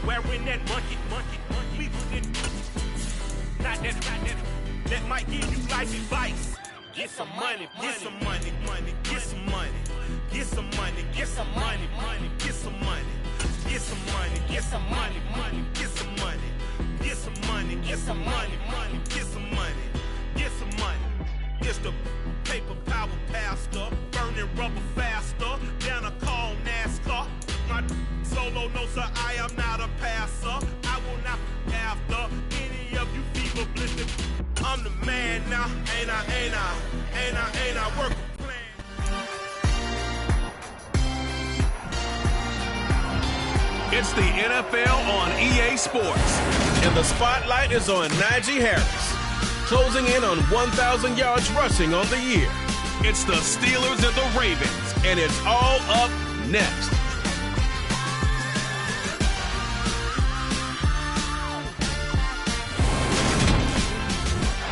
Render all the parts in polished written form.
wearing that monkey. We wouldn't. Not that might give you life advice. Get some money, get some money, get some money, get some money, get some money, get some money, get some money, get some money, get some money, get some money, get some money, get some money, get some money. It's the paper power pastor, burning rubber faster than a call NASCAR. My solo no sir, I am not a passer. I will not after any of you fever blistered. I'm the man now, ain't I work a plan. It's the NFL on EA Sports, and the spotlight is on Najee Harris, closing in on 1,000 yards rushing on the year. It's the Steelers and the Ravens, and it's all up next.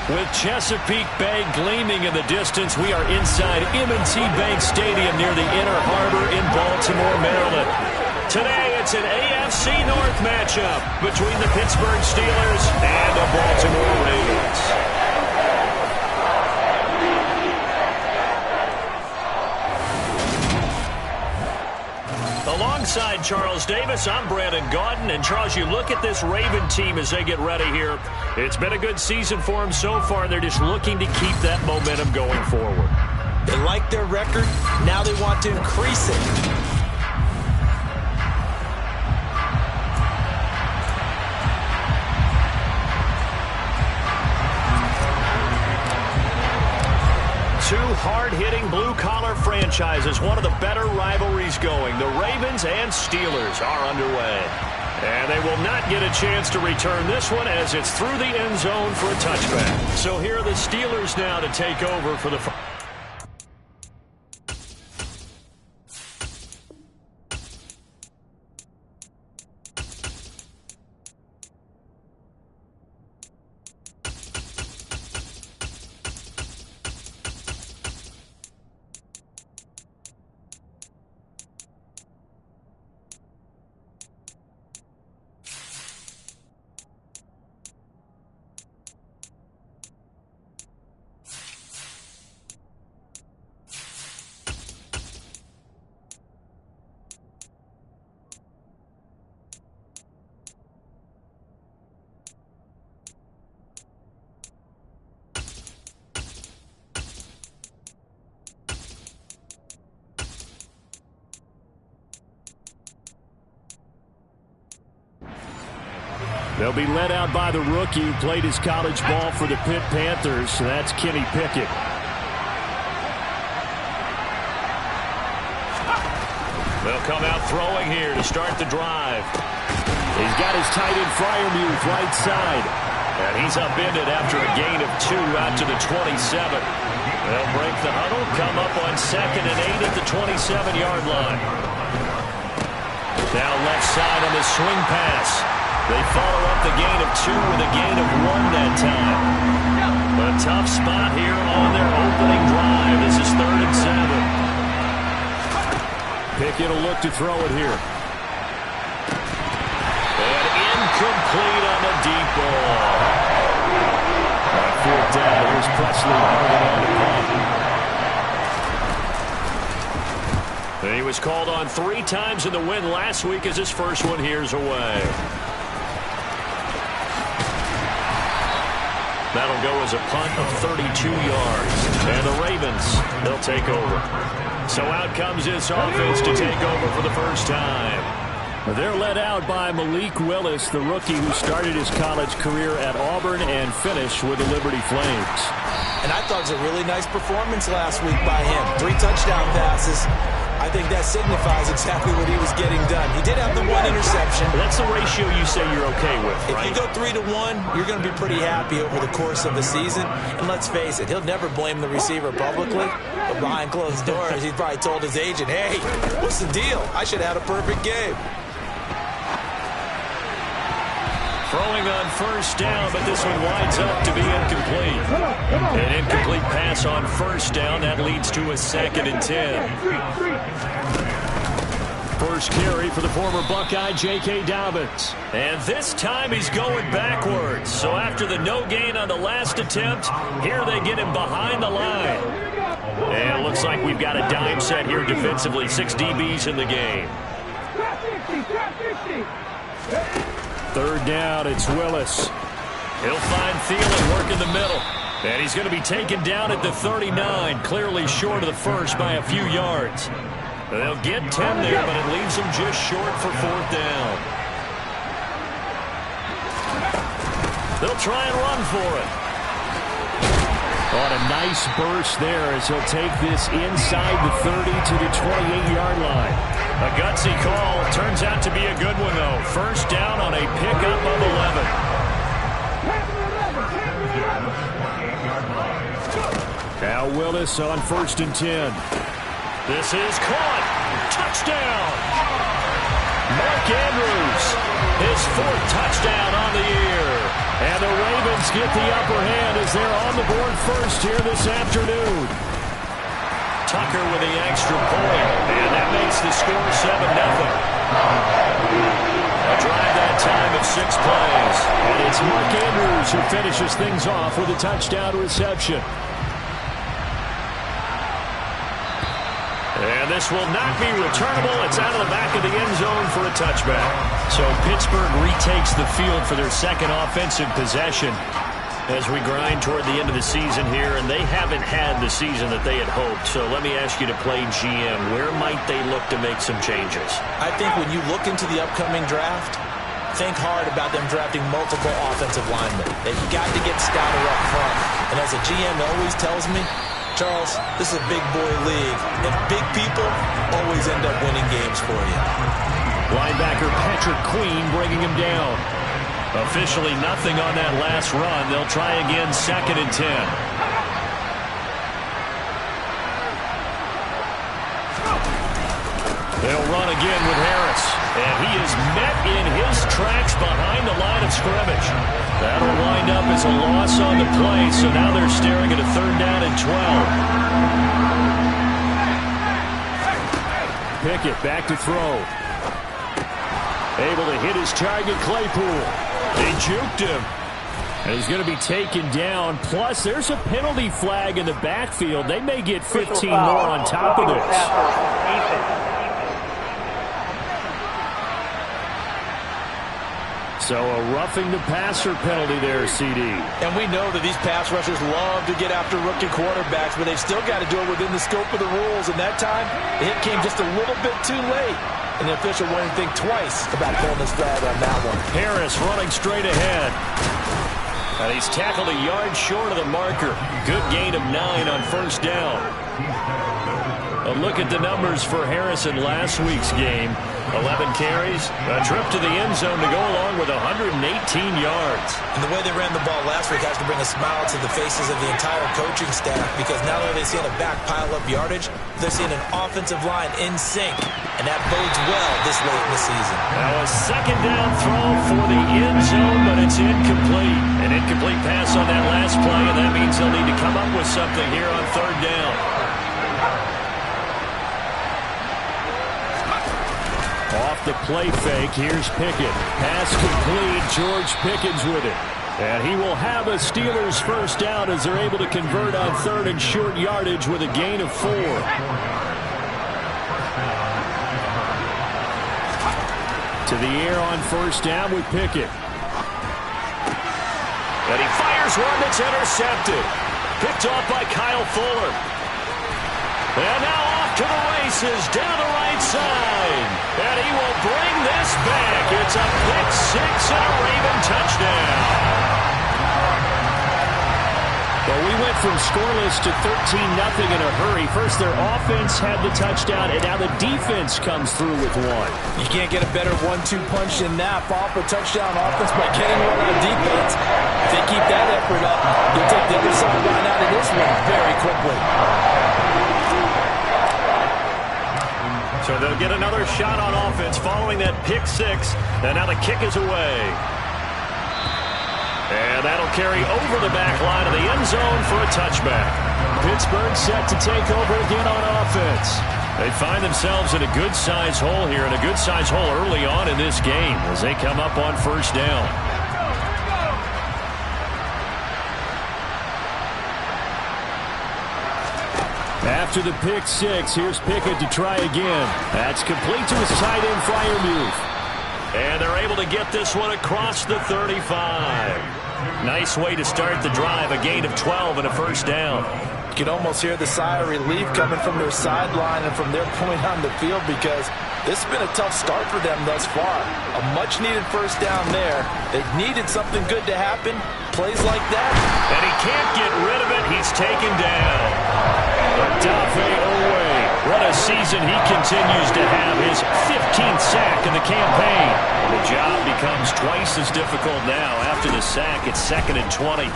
With Chesapeake Bay gleaming in the distance, we are inside M&T Bank Stadium near the Inner Harbor in Baltimore, Maryland. Today, it's an AFC North matchup between the Pittsburgh Steelers and the Baltimore Ravens. Alongside Charles Davis, I'm Brandon Gaudin. And Charles, you look at this Raven team as they get ready here. It's been a good season for them so far. They're just looking to keep that momentum going forward. They like their record. Now they want to increase it. Two hard-hitting blue-collar franchises, one of the better rivalries going. The Ravens and Steelers are underway. And they will not get a chance to return this one as it's through the end zone for a touchback. So here are the Steelers now to take over for the... They'll be led out by the rookie who played his college ball for the Pitt Panthers. So that's Kenny Pickett. They'll come out throwing here to start the drive. He's got his tight end Freiermuth right side. And he's upended after a gain of 2 out to the 27. They'll break the huddle, come up on 2nd and 8 at the 27-yard line. Now left side on the swing pass. They follow up the gain of 2 with a gain of 1 that time. A tough spot here on their opening drive. This is 3rd and 7. Pickett will look to throw it here. And incomplete on the deep ball. On 4th down, here's Presley holding on to punt. And he was called on 3 times in the win last week as his first one here's away. That'll go as a punt of 32 yards. And the Ravens, they'll take over. So out comes this offense to take over for the first time. They're led out by Malik Willis, the rookie who started his college career at Auburn and finished with the Liberty Flames. And I thought it was a really nice performance last week by him. 3 touchdown passes. I think that signifies exactly what he was getting done. He did have the 1 interception. That's the ratio you say you're okay with, right? If you go 3-to-1, you're going to be pretty happy over the course of the season. And let's face it, he'll never blame the receiver publicly. But behind closed doors, he's probably told his agent, hey, what's the deal? I should have had a perfect game. Throwing on 1st down, but this one winds up to be incomplete. An incomplete pass on 1st down. That leads to a 2nd and 10. first carry for the former Buckeye, J.K. Dobbins. And this time he's going backwards. So after the no gain on the last attempt, here they get him behind the line. And it looks like we've got a dime set here defensively. 6 DBs in the game. Third down, it's Willis. He'll find Thielen, work in the middle. And he's going to be taken down at the 39, clearly short of the first by a few yards. They'll get 10 there, but it leaves them just short for 4th down. They'll try and run for it. On a nice burst there as he'll take this inside the 30 to the 28-yard line. A gutsy call. Turns out to be a good one, though. First down on a pickup of 11. Now Willis on 1st and 10. This is caught. Touchdown. Mark Andrews, his 4th touchdown on the year. And the Ravens get the upper hand as they're on the board first here this afternoon. Tucker with the extra point. And that makes the score 7-0. A drive that time of 6 plays. And it's Mark Andrews who finishes things off with a touchdown reception. And this will not be returnable. It's out of the back of the end zone for a touchback. So Pittsburgh retakes the field for their second offensive possession as we grind toward the end of the season here, and they haven't had the season that they had hoped. So let me ask you to play GM. Where might they look to make some changes? I think when you look into the upcoming draft, think hard about them drafting multiple offensive linemen. They've got to get stouter up front. And as a GM always tells me, Charles, this is a big boy league, and big people always end up winning games for you. Linebacker Patrick Queen bringing him down. Officially nothing on that last run. They'll try again, 2nd and 10. They'll run again with Harris. And he is met in his tracks behind the line of scrimmage. That'll wind up as a loss on the play, so now they're staring at a 3rd down and 12. Pickett back to throw. Able to hit his target, Claypool. They juked him. And he's going to be taken down. Plus, there's a penalty flag in the backfield. They may get 15 more on top of this. So a roughing the passer penalty there, CD. And we know that these pass rushers love to get after rookie quarterbacks, but they've still got to do it within the scope of the rules. And that time, the hit came just a little bit too late. And the official won't think twice about pulling this flag on that one. Harris running straight ahead. And he's tackled a yard short of the marker. Good gain of 9 on 1st down. A look at the numbers for Harris in last week's game. 11 carries, a trip to the end zone to go along with 118 yards. And the way they ran the ball last week has to bring a smile to the faces of the entire coaching staff, because not only are they seeing a back pile up yardage, they're seeing an offensive line in sync, and that bodes well this late in the season. Now a 2nd down throw for the end zone, but it's incomplete. An incomplete pass on that last play, and that means they'll need to come up with something here on 3rd down. Off the play fake, here's Pickett. Pass complete, George Pickens with it. And he will have a Steelers 1st down as they're able to convert on 3rd and short yardage with a gain of 4. To the air on 1st down with Pickett. And he fires one that's intercepted. Picked off by Kyle Fuller. And now off to the races, down the right side. And he will bring this back. It's a pick 6 and a Raven touchdown. Well, we went from scoreless to 13-0 in a hurry. First, their offense had the touchdown, and now the defense comes through with one. You can't get a better 1-2 punch than that. Off a touchdown offense by getting one on defense. If they keep that effort up, they'll take the other sideline out of this one very quickly. So they'll get another shot on offense following that pick 6. And now the kick is away. And that'll carry over the back line of the end zone for a touchback. Pittsburgh set to take over again on offense. They find themselves in a good-sized hole here, and a good-sized hole early on in this game as they come up on first down. After the pick six, here's Pickett to try again. That's complete to his tight end, Freiermuth. And they're able to get this one across the 35. Nice way to start the drive, a gain of 12 and a first down. You can almost hear the sigh of relief coming from their sideline and from their point on the field, because this has been a tough start for them thus far. A much-needed first down there. They needed something good to happen. Plays like that. And he can't get rid of it. He's taken down. Odafe Owe. What a season he continues to have. His 15th sack in the campaign. And the job becomes twice as difficult now. After the sack, it's 2nd and 20.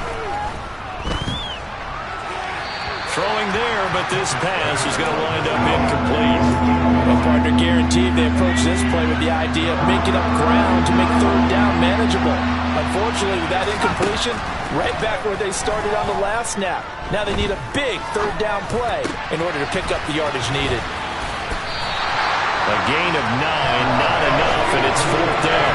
Throwing there, but this pass is going to wind up incomplete. Well, partner, guaranteed they approach this play with the idea of making up ground to make third down manageable. Unfortunately, with that incompletion, right back where they started on the last snap. Now they need a big third down play in order to pick up the yardage needed. A gain of 9, not enough, and it's 4th down.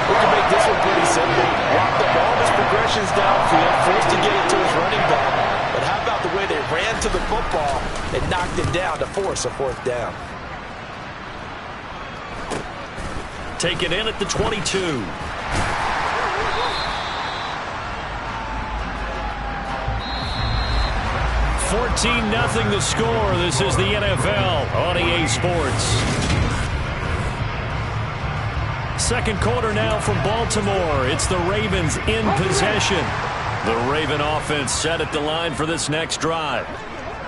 We can make this one pretty simple. Locked up all his progressions downfield, forced to get it to his running back. But how about the way they ran to the football and knocked it down to force a 4th down? Take it in at the 22. 14-0 the score. This is the NFL on EA Sports. Second quarter now from Baltimore. It's the Ravens in possession. The Raven offense set at the line for this next drive.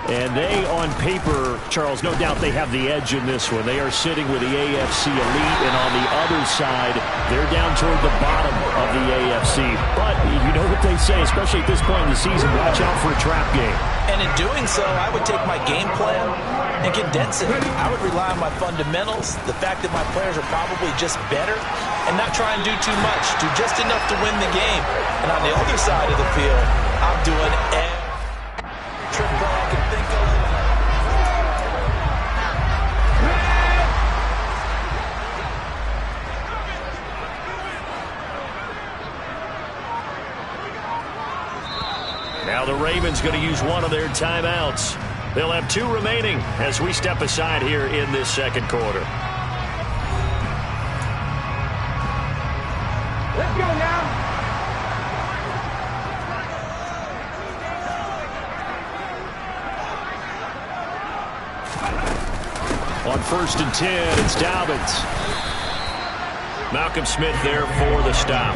And they, on paper, Charles, no doubt they have the edge in this one. They are sitting with the AFC elite, and on the other side, they're down toward the bottom of the AFC. But you know what they say, especially at this point in the season, watch out for a trap game. And in doing so, I would take my game plan and condense it. I would rely on my fundamentals, the fact that my players are probably just better, and not try and do too much, do just enough to win the game. And on the other side of the field, I'm doing every trick play I can think of. Now the Ravens going to use one of their timeouts. They'll have 2 remaining as we step aside here in this second quarter. Let's go now. On 1st and 10, it's Dobbins. Malcolm Smith there for the stop.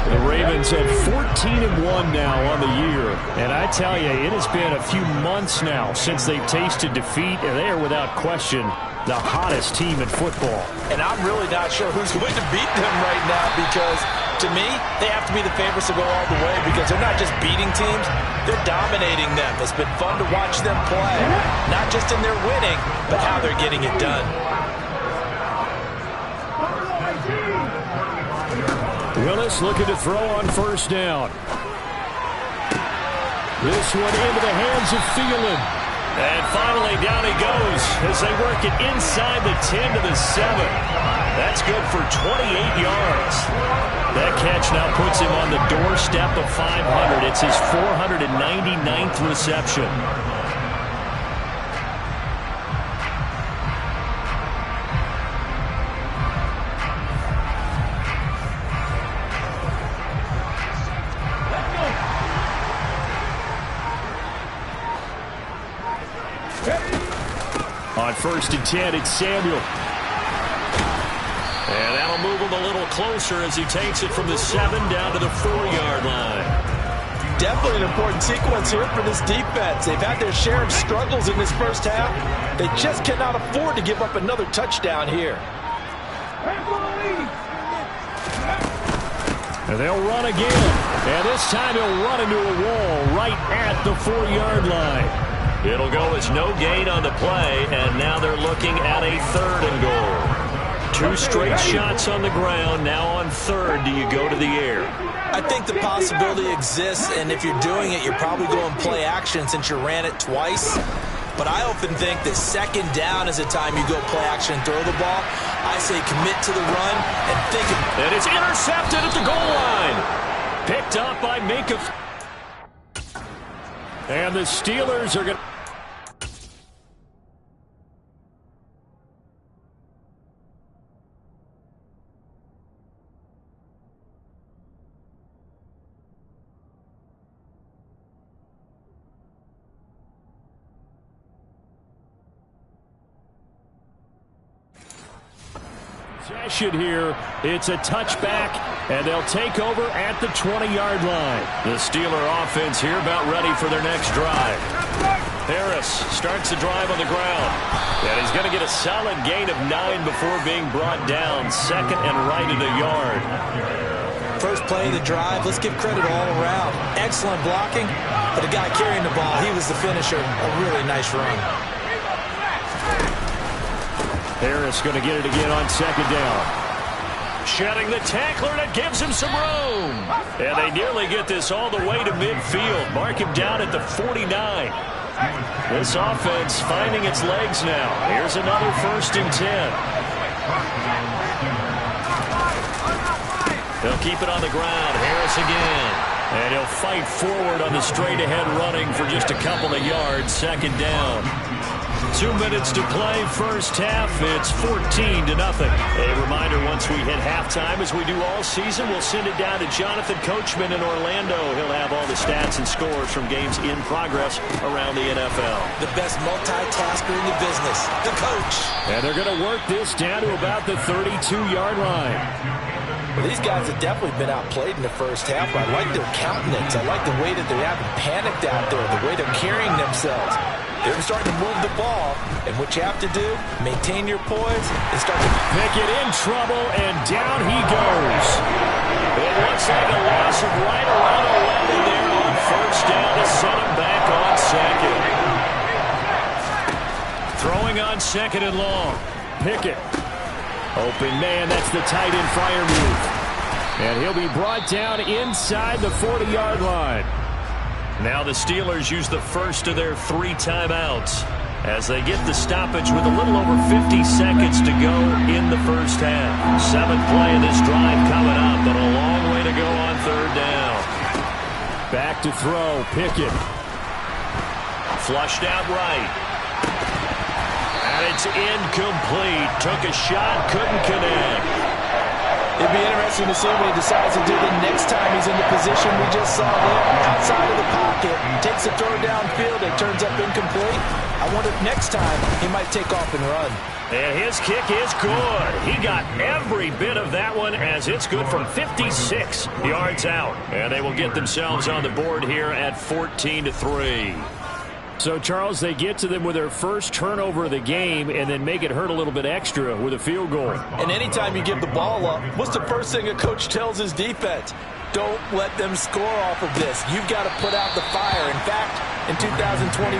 The Ravens have 14-1 now on the year. And I tell you, it has been a few months now since they've tasted defeat, and they are without question the hottest team in football. And I'm really not sure who's going to beat them right now, because to me, they have to be the favorites to go all the way, because they're not just beating teams, they're dominating them. It's been fun to watch them play, not just in their winning, but how they're getting it done. Willis looking to throw on 1st down. This one into the hands of Thielen. And finally down he goes as they work it inside the 10 to the 7. That's good for 28 yards. That catch now puts him on the doorstep of 500. It's his 499th reception. On 1st and 10, it's Samuel. And that'll move him a little closer as he takes it from the 7 down to the 4-yard line. Definitely an important sequence here for this defense. They've had their share of struggles in this first half. They just cannot afford to give up another touchdown here. And they'll run again. And this time he'll run into a wall right at the 4-yard line. It'll go as no gain on the play, and now they're looking at a 3rd and goal. 2 straight shots on the ground. Now on 3rd, do you go to the air? I think the possibility exists, and if you're doing it, you're probably going play action since you ran it twice. but I often think that second down is a time you go play action and throw the ball. I say commit to the run and think of... And it's intercepted at the goal line. Picked up by Minka. And the Steelers are going to... Possession here. It's a touchback, and they'll take over at the 20-yard line. The Steeler offense here about ready for their next drive. Harris starts the drive on the ground, and he's going to get a solid gain of 9 before being brought down. Second and right at a yard. First play of the drive, let's give credit all around. Excellent blocking, but the guy carrying the ball, he was the finisher. A really nice run. Harris going to get it again on second down. Shedding the tackler, that gives him some room. And they nearly get this all the way to midfield. Mark him down at the 49. This offense finding its legs now. Here's another 1st and 10. They'll keep it on the ground. Harris again. And he'll fight forward on the straight-ahead running for just a couple of yards. Second down. 2 minutes to play, first half. It's 14-0. A reminder, once we hit halftime, as we do all season, we'll send it down to Jonathan Coachman in Orlando. He'll have all the stats and scores from games in progress around the NFL. The best multitasker in the business, the coach. And they're going to work this down to about the 32-yard line. Well, these guys have definitely been outplayed in the first half. I like their countenance. I like the way that they haven't panicked out there, the way they're carrying themselves. They're starting to move the ball, and what you have to do, maintain your poise and start to... Pickett in trouble, and down he goes. It looks like a loss of right around 11 there on first down to set him back on second. Throwing on second and long. Pickett. Open man, that's the tight end Freiermuth. And he'll be brought down inside the 40-yard line. Now the Steelers use the first of their 3 timeouts as they get the stoppage with a little over 50 seconds to go in the first half. 7th play of this drive coming up, but a long way to go on third down. Back to throw, Pickett. Flushed out right. And it's incomplete. Took a shot, couldn't connect. It'd be interesting to see what he decides to do the next time he's in the position we just saw there. Outside of the pocket, takes a throw downfield, it turns up incomplete. I wonder if next time he might take off and run. And his kick is good. He got every bit of that one as it's good from 56 yards out. And they will get themselves on the board here at 14-3. So, Charles, they get to them with their first turnover of the game and then make it hurt a little bit extra with a field goal. And anytime you give the ball up, what's the first thing a coach tells his defense? Don't let them score off of this. You've got to put out the fire. In fact, in 2021,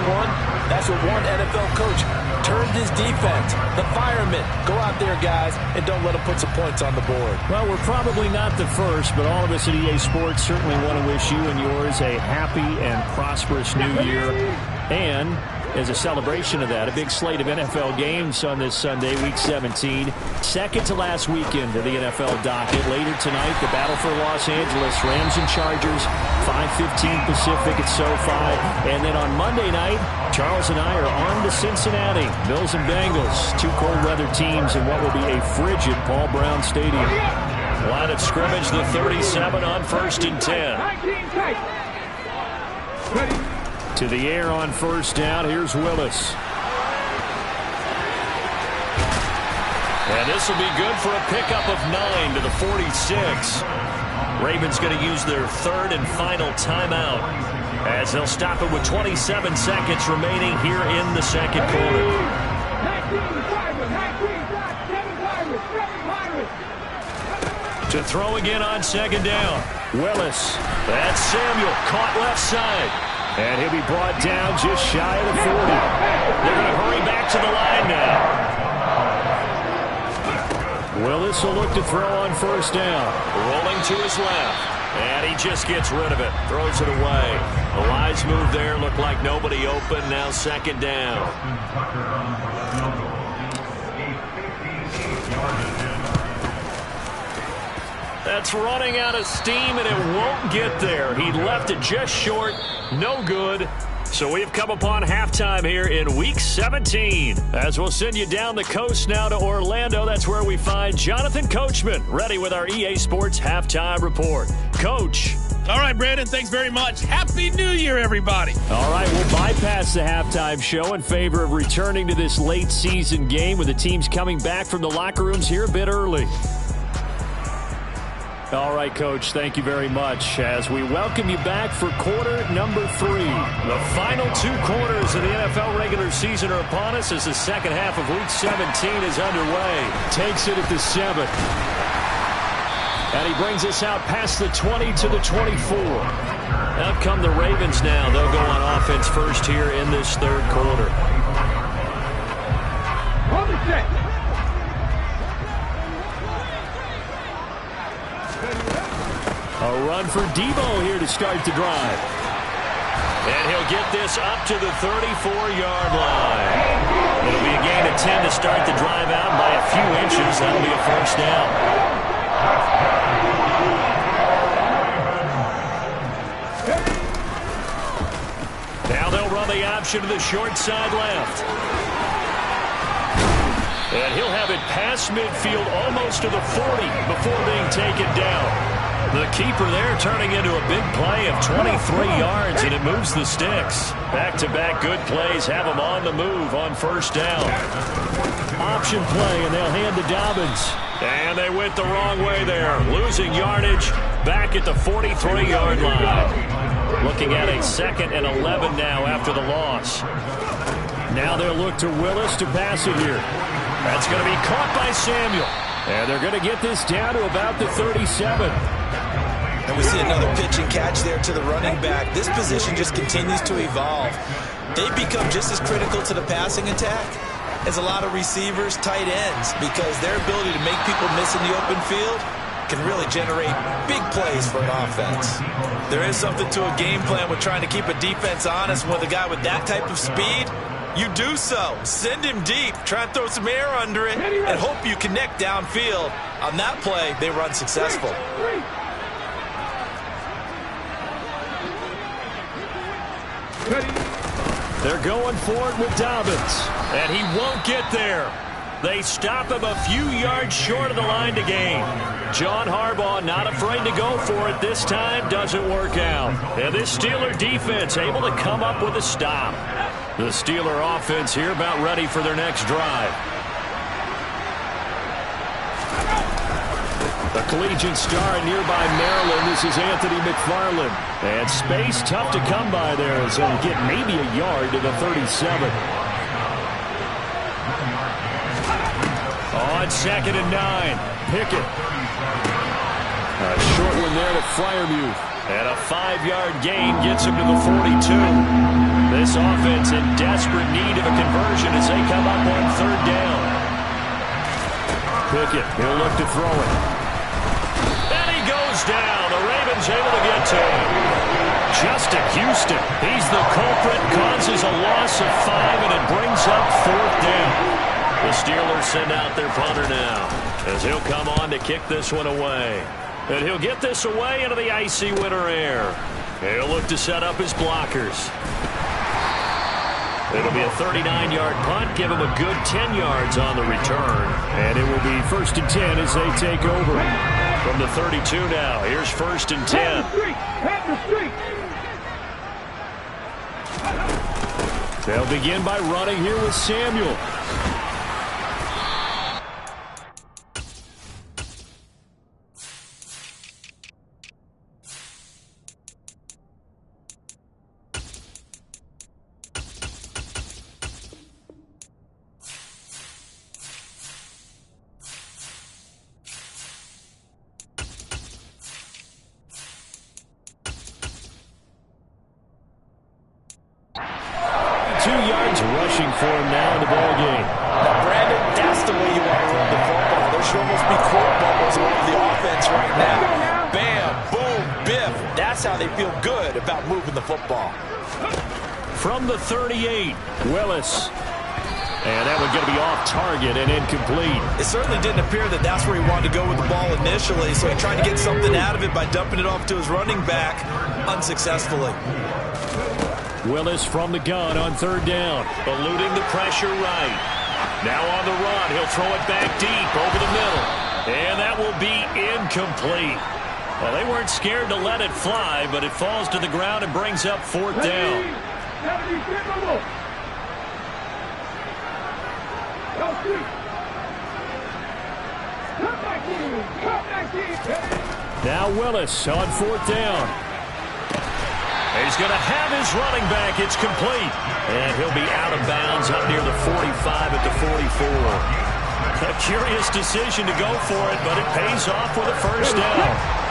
that's what one NFL coach turned his defense. The firemen. Go out there, guys, and don't let them put some points on the board. Well, we're probably not the first, but all of us at EA Sports certainly want to wish you and yours a happy and prosperous new year. And as a celebration of that, a big slate of NFL games on this Sunday, Week 17. Second to last weekend of the NFL docket. Later tonight, the battle for Los Angeles, Rams and Chargers, 5:15 Pacific at SoFi. And then on Monday night, Charles and I are on to Cincinnati. Bills and Bengals, 2 cold weather teams in what will be a frigid Paul Brown Stadium. Line of scrimmage, the 37 on 1st and 10. To the air on first down. Here's Willis. And this will be good for a pickup of 9 to the 46. Ravens going to use their 3rd and final timeout as they'll stop it with 27 seconds remaining here in the second quarter. To throw again on second down. Willis. That's Samuel. Caught left side. And he'll be brought down just shy of the 40. They're going to hurry back to the line now. Willis will look to throw on first down. Rolling to his left. And he just gets rid of it. Throws it away. A wise move there. Looked like nobody open. Now second down. That's running out of steam, and it won't get there. He left it just short. No good. So we've come upon halftime here in Week 17. As we'll send you down the coast now to Orlando. That's where we find Jonathan Coachman ready with our EA Sports Halftime Report. Coach. All right, Brandon, thanks very much. Happy New Year, everybody. All right, we'll bypass the halftime show in favor of returning to this late season game with the teams coming back from the locker rooms here a bit early. All right, Coach, thank you very much as we welcome you back for quarter number 3. The final 2 quarters of the NFL regular season are upon us as the second half of Week 17 is underway. Takes it at the 7. And he brings us out past the 20 to the 24. Up come the Ravens now. They'll go on offense first here in this third quarter. A run for Debo here to start the drive. And he'll get this up to the 34-yard line. It'll be a gain of 10 to start the drive out by a few inches. That'll be a first down. Now they'll run the option to the short side left. And he'll have it past midfield almost to the 40 before being taken down. The keeper there turning into a big play of 23 yards, and it moves the sticks. Back-to-back good plays have them on the move on first down. Option play, and they'll hand to Dobbins. And they went the wrong way there, losing yardage back at the 43-yard line. Looking at a 2nd and 11 now after the loss. Now they'll look to Willis to pass it here. That's going to be caught by Samuel. And they're going to get this down to about the 37. And we see another pitch and catch there to the running back. This position just continues to evolve. They've become just as critical to the passing attack as a lot of receivers, tight ends, because their ability to make people miss in the open field can really generate big plays for an offense. There is something to a game plan with trying to keep a defense honest with a guy with that type of speed. You do so. Send him deep. Try and throw some air under it and hope you connect downfield. On that play, they run successful. They're going for it with Dobbins, and he won't get there. They stop him a few yards short of the line to gain. John Harbaugh not afraid to go for it this time. Doesn't work out. And this Steeler defense able to come up with a stop. The Steeler offense here about ready for their next drive. The collegiate star in nearby Maryland. This is Anthony McFarland. And space tough to come by there as he'll get maybe a yard to the 37. On 2nd and 9. Pickett. A short one there to Freiermuth. And a 5-yard gain gets him to the 42. This offense in desperate need of a conversion as they come up on 3rd down. Pickett, he'll look to throw it. And he goes down. The Ravens able to get to him. Justin Houston, he's the culprit, causes a loss of 5, and it brings up 4th down. The Steelers send out their punter now as he'll come on to kick this one away. And he'll get this away into the icy winter air. He'll look to set up his blockers. It'll be a 39-yard punt, give him a good 10 yards on the return. And it will be 1st and 10 as they take over. From the 32 now, here's 1st and 10. They'll begin by running here with Samuel. Rushing for him now in the ball game. Now, Brandon, that's the way you want to run the football. There should almost be quote bubbles all over the offense right now. Bam, boom, that's how they feel good about moving the football. From the 38, Willis. And that one going to be off target and incomplete. It certainly didn't appear that that's where he wanted to go with the ball initially, so he tried to get something out of it by dumping it off to his running back unsuccessfully. Willis from the gun on third down, eluding the pressure right. Now on the run, he'll throw it back deep over the middle. And that will be incomplete. Well, they weren't scared to let it fly, but it falls to the ground and brings up fourth down. Now Willis on fourth down. He's going to have his running back. It's complete. And he'll be out of bounds up near the 45 at the 44. A curious decision to go for it, but it pays off with a first down.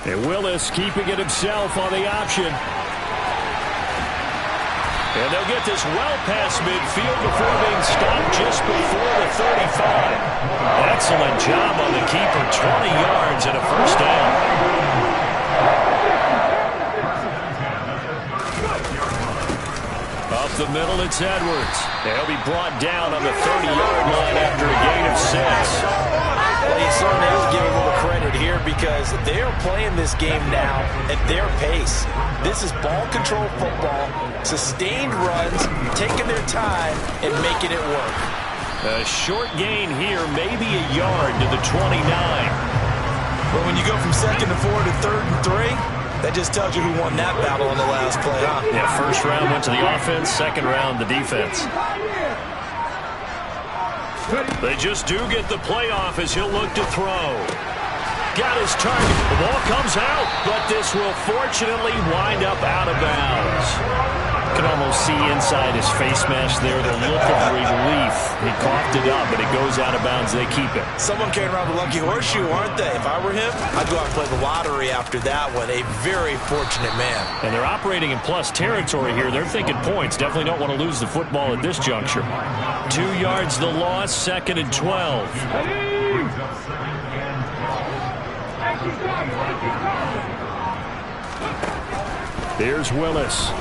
And Willis keeping it himself on the option. And they'll get this well past midfield before being stopped just before the 35. Excellent job on the keeper. 20 yards and a first down. Up the middle, it's Edwards. They'll be brought down on the 30-yard line after a gain of 6. Well, you certainly have to give a little credit here because they're playing this game now at their pace. This is ball control football, sustained runs, taking their time, and making it work. A short gain here, maybe a yard to the 29. But when you go from second to 4 to third and 3, that just tells you who won that battle on the last play, huh? Yeah, first round went to the offense, second round the defense. They just do get the playoff as he'll look to throw. Got his target. The ball comes out, but this will fortunately wind up out of bounds. You can almost see inside his face mask there the look of relief. He coughed it up, but it goes out of bounds. They keep it. Someone came around the lucky horseshoe, aren't they? If I were him, I'd go out and play the lottery after that one. A very fortunate man. And they're operating in plus territory here. They're thinking points. Definitely don't want to lose the football at this juncture. 2 yards the loss, second and 12. Here's Willis.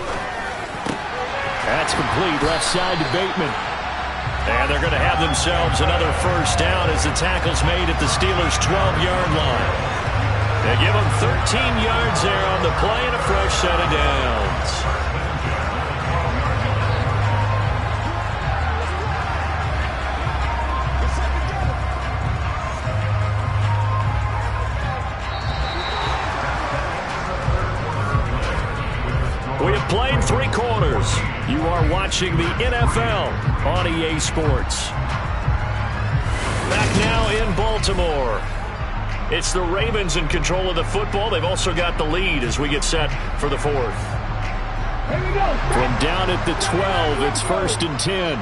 That's complete, left side to Bateman. And they're going to have themselves another first down as the tackle's made at the Steelers' 12-yard line. They give them 13 yards there on the play and a fresh set of downs. We have played 3 quarters. You are watching the NFL on EA Sports. Back now in Baltimore. It's the Ravens in control of the football. They've also got the lead as we get set for the fourth. From down at the 12, it's first and 10.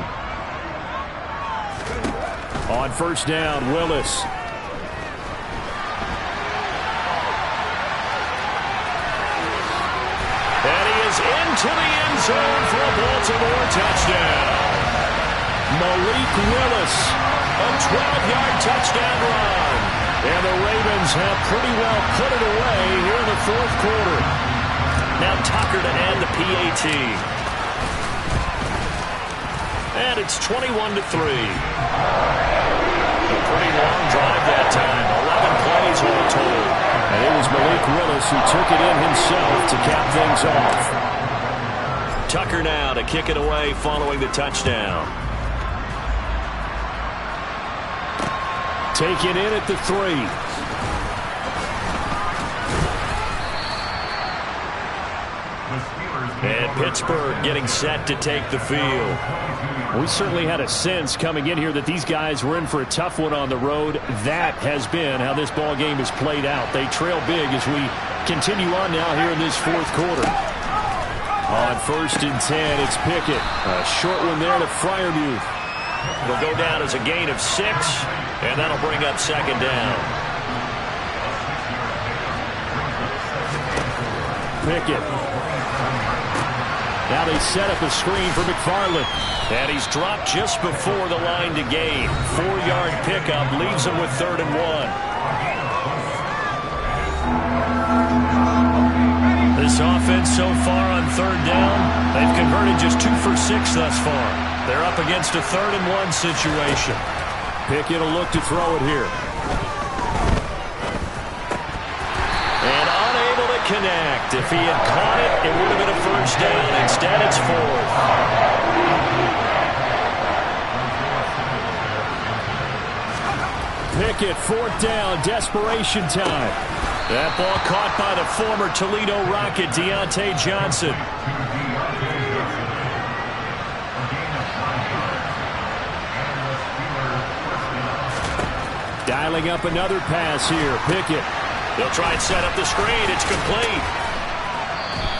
On first down, Willis. Into the end zone for a Baltimore touchdown. Malik Willis, a 12-yard touchdown run. And the Ravens have pretty well put it away here in the fourth quarter. Now Tucker to end the PAT. And it's 21-3. A pretty long drive that time. 11 plays all told. And it was Malik Willis who took it in himself to cap things off. Tucker now to kick it away following the touchdown. Taken in at the 3. And Pittsburgh getting set to take the field. We certainly had a sense coming in here that these guys were in for a tough one on the road. That has been how this ball game has played out. They trail big as we continue on now here in this fourth quarter. On first and 10, it's Pickett. A short one there to Freiermuth. It'll go down as a gain of 6, and that'll bring up second down. Pickett. Now they set up a screen for McFarland. And he's dropped just before the line to gain. 4-yard pickup leaves him with 3rd and 1. This offense so far on 3rd down, they've converted just 2 for 6 thus far. They're up against a 3rd and 1 situation. Pickett will look to throw it here. And unable to connect. If he had caught it, it would have been a 1st down. Instead, it's 4th. Pickett, 4th down, desperation time. That ball caught by the former Toledo Rocket, Deontay Johnson. Dialing up another pass here. Pickett. They'll try and set up the screen. It's complete.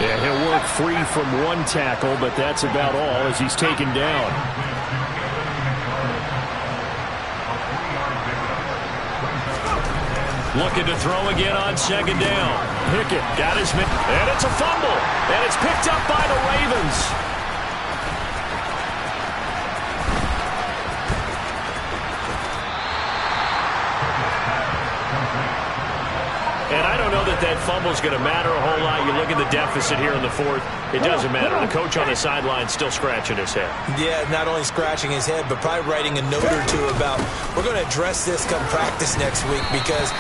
Yeah, he'll work free from 1 tackle, but that's about all as he's taken down. Looking to throw again on 2nd down. Pickett got his man, and it's a fumble, and it's picked up by the Ravens. And I don't know that fumble's going to matter a whole lot. You look at the deficit here in the 4th. It doesn't matter. The coach on the sideline still scratching his head. Yeah, not only scratching his head, but probably writing a note or two about, we're going to address this come practice next week because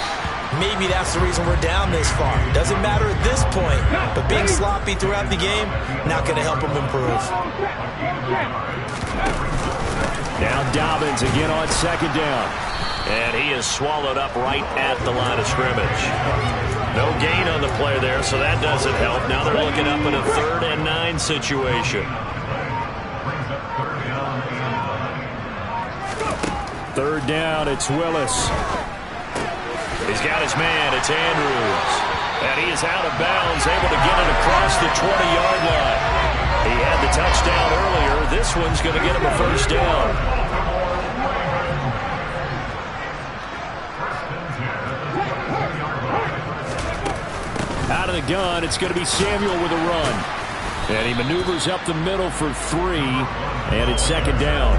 maybe that's the reason we're down this far. Doesn't matter at this point, but being sloppy throughout the game, not going to help him improve. Now Dobbins again on 2nd down. And he is swallowed up right at the line of scrimmage. No gain on the play there, so that doesn't help. Now they're looking up in a 3rd and 9 situation. 3rd down, it's Willis. He's got his man, it's Andrews. And he is out of bounds, able to get it across the 20-yard line. He had the touchdown earlier. This one's going to get him a 1st down. Out of the gun, it's going to be Samuel with a run. And he maneuvers up the middle for 3, and it's 2nd down.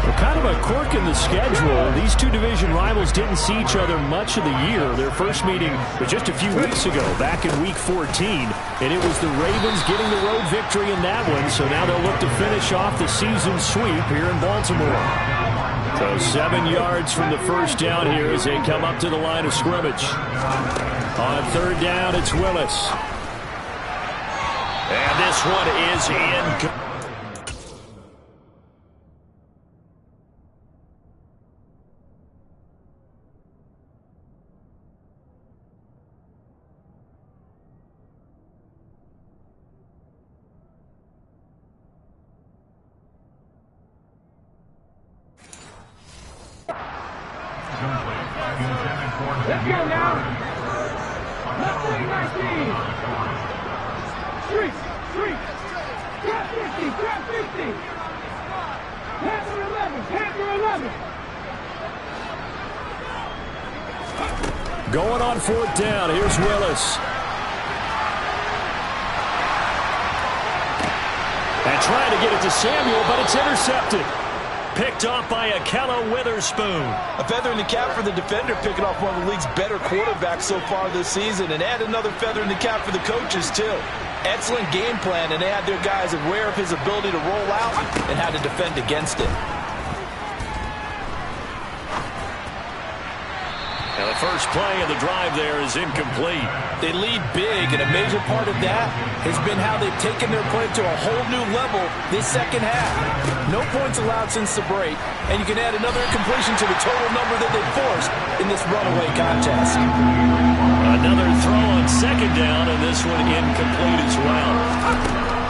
Well, kind of a quirk in the schedule. These two division rivals didn't see each other much of the year. Their first meeting was just a few weeks ago, back in Week 14. And it was the Ravens getting the road victory in that one, so now they'll look to finish off the season sweep here in Baltimore. So 7 yards from the 1st down here as they come up to the line of scrimmage. On 3rd down, it's Willis. And this one is in. Let's go now. Left wing 19. Street. Trap 50. Panther 11. Going on 4th down. Here's Willis. And trying to get it to Samuel, but it's intercepted. Picked off by Akella Witherspoon. A feather in the cap for the defender, picking off one of the league's better quarterbacks so far this season. And add another feather in the cap for the coaches, too. Excellent game plan, and they had their guys aware of his ability to roll out and how to defend against it. And the first play of the drive there is incomplete. They lead big, and a major part of that has been how they've taken their play to a whole new level this second half. No points allowed since the break, and you can add another incompletion to the total number that they've forced in this runaway contest. Another throw on 2nd down, and this one incomplete as well.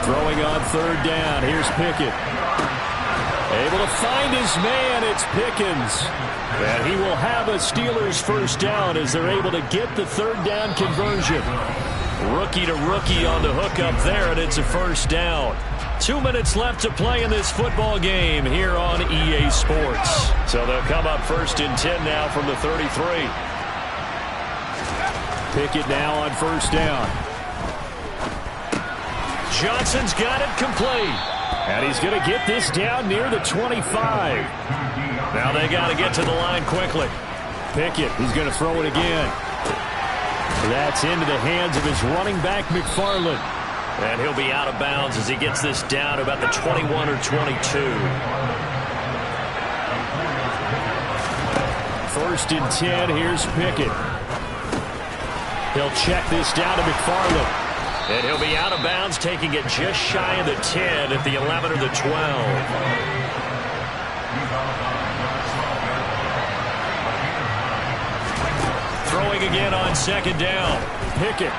Throwing on 3rd down, here's Pickett. Able to find his man, it's Pickens. And he will have a Steelers 1st down as they're able to get the 3rd down conversion. Rookie to rookie on the hook up there, and it's a 1st down. 2 minutes left to play in this football game here on EA Sports. So they'll come up 1st and 10 now from the 33. Pickett now on 1st down. Johnson's got it complete. And he's going to get this down near the 25. Now they got to get to the line quickly. Pickett, he's going to throw it again. That's into the hands of his running back, McFarland. And he'll be out of bounds as he gets this down to about the 21 or 22. First and 10, here's Pickett. He'll check this down to McFarland. And he'll be out of bounds, taking it just shy of the 10 at the 11 or the 12. Throwing again on second down. Pickett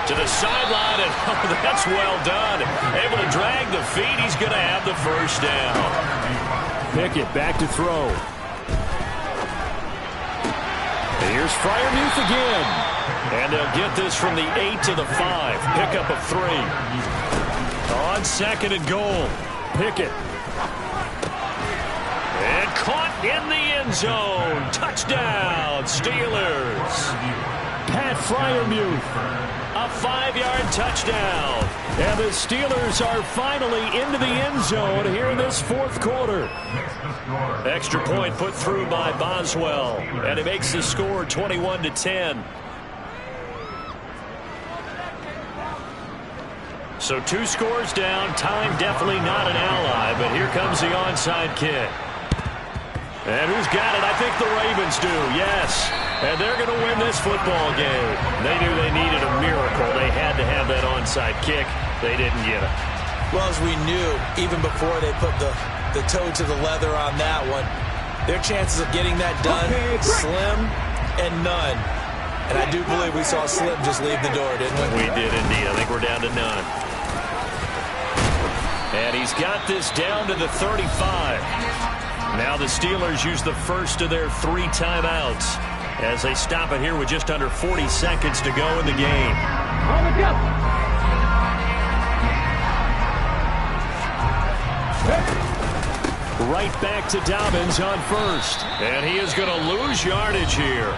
to the sideline, and oh, that's well done. Able to drag the feet. He's going to have the first down. Pickett back to throw. And here's Freiermuth again. And they'll get this from the 8 to the 5. Pickup of 3. On second and goal. Pickett. And caught in the end zone. Touchdown, Steelers. Pat Freiermuth. A 5-yard touchdown. And the Steelers are finally into the end zone here in this fourth quarter. Extra point put through by Boswell. And it makes the score 21-10. So 2 scores down. Time definitely not an ally, but here comes the onside kick. And who's got it? I think the Ravens do, yes. And they're going to win this football game. They knew they needed a miracle. They had to have that onside kick. They didn't get it. Well, as we knew, even before they put the toe to the leather on that one, their chances of getting that done, slim and none. And I do believe we saw Slim just leave the door, didn't we? We did indeed. I think we're down to none. And he's got this down to the 35. Now the Steelers use the first of their 3 timeouts as they stop it here with just under 40 seconds to go in the game. Right back to Dobbins on first. And he is going to lose yardage here.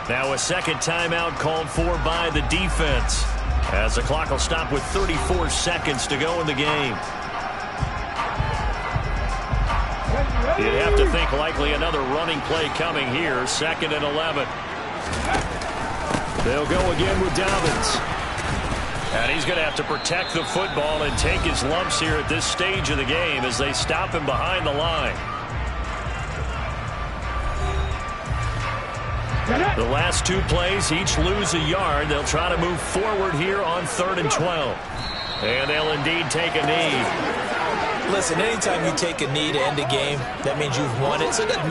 Now a second timeout called for by the defense as the clock will stop with 34 seconds to go in the game. You'd have to think likely another running play coming here. 2nd and 11. They'll go again with Dobbins. And he's going to have to protect the football and take his lumps here at this stage of the game as they stop him behind the line. The last 2 plays, each lose a yard. They'll try to move forward here on 3rd and 12. And they'll indeed take a knee. Listen, anytime you take a knee to end a game, that means you've won it. So it doesn't